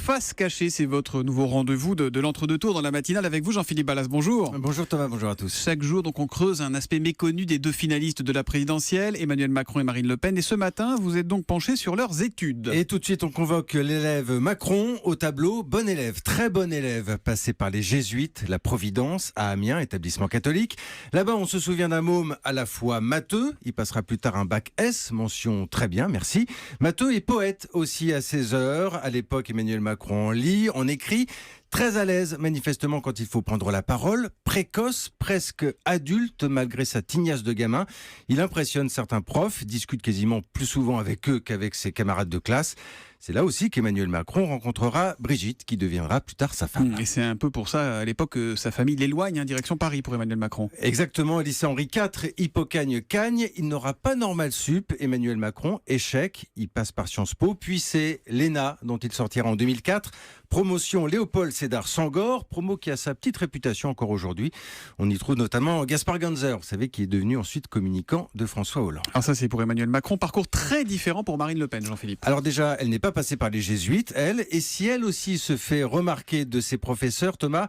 Face cachée, c'est votre nouveau rendez-vous de l'entre-deux-tours dans la matinale avec vous, Jean-Philippe Ballas. Bonjour. Bonjour Thomas, bonjour à tous. Chaque jour, donc, on creuse un aspect méconnu des deux finalistes de la présidentielle, Emmanuel Macron et Marine Le Pen. Et ce matin, vous êtes donc penché sur leurs études. Et tout de suite, on convoque l'élève Macron au tableau. Bon élève, très bon élève, passé par les Jésuites, la Providence, à Amiens, établissement catholique. Là-bas, on se souvient d'un môme à la fois matheux, il passera plus tard un bac S, mention très bien, merci. Matheux et poète aussi à ses heures. À l'époque, Emmanuel Macron lit, on écrit, très à l'aise manifestement quand il faut prendre la parole, précoce, presque adulte malgré sa tignasse de gamin. Il impressionne certains profs, discute quasiment plus souvent avec eux qu'avec ses camarades de classe. C'est là aussi qu'Emmanuel Macron rencontrera Brigitte, qui deviendra plus tard sa femme. Et c'est un peu pour ça, à l'époque, que sa famille l'éloigne, direction Paris pour Emmanuel Macron. Exactement, au lycée Henri IV, Hippocagne-Cagne, il n'aura pas normal sup, Emmanuel Macron, échec, il passe par Sciences Po, puis c'est l'ENA, dont il sortira en 2004, promotion Léopold Sédar Senghor, promo qui a sa petite réputation encore aujourd'hui. On y trouve notamment Gaspard Ganzer, vous savez, qui est devenu ensuite communicant de François Hollande. Alors ça, c'est pour Emmanuel Macron, parcours très différent pour Marine Le Pen, Jean-Philippe. Alors déjà, elle n'est pas passée par les Jésuites, elle, et si elle aussi se fait remarquer de ses professeurs, Thomas,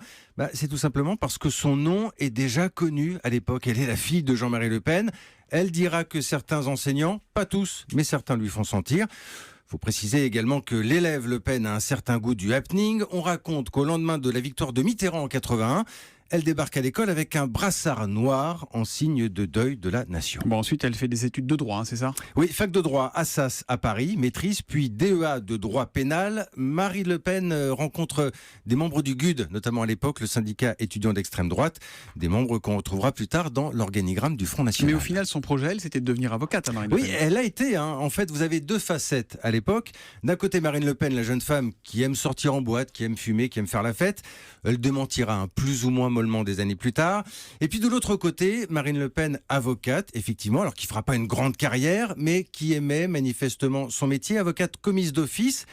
c'est tout simplement parce que son nom est déjà connu à l'époque. Elle est la fille de Jean-Marie Le Pen. Elle dira que certains enseignants, pas tous, mais certains lui font sentir. Il faut préciser également que l'élève Le Pen a un certain goût du happening. On raconte qu'au lendemain de la victoire de Mitterrand en 81, elle débarque à l'école avec un brassard noir en signe de deuil de la nation. Bon, ensuite, elle fait des études de droit, c'est ça ? Oui, fac de droit Assas à Paris, maîtrise, puis DEA de droit pénal. Marine Le Pen rencontre des membres du GUD, notamment à l'époque le syndicat étudiant d'extrême droite, des membres qu'on retrouvera plus tard dans l'organigramme du Front National. Mais au final, son projet, elle, c'était de devenir avocate, Marine Le Pen. Oui, elle a été. En fait, vous avez deux facettes à l'époque. D'un côté, Marine Le Pen, la jeune femme qui aime sortir en boîte, qui aime fumer, qui aime faire la fête. Elle démentira plus ou moins mollement des années plus tard. Et puis de l'autre côté, Marine Le Pen, avocate, effectivement, alors qui fera pas une grande carrière, mais qui aimait manifestement son métier, avocate commise d'office,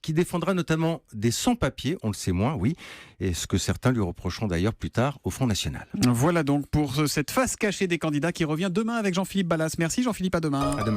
qui défendra notamment des sans-papiers, on le sait moins, oui, et ce que certains lui reprocheront d'ailleurs plus tard au Front National. Voilà donc pour cette face cachée des candidats qui revient demain avec Jean-Philippe Ballas. Merci Jean-Philippe, à demain. À demain.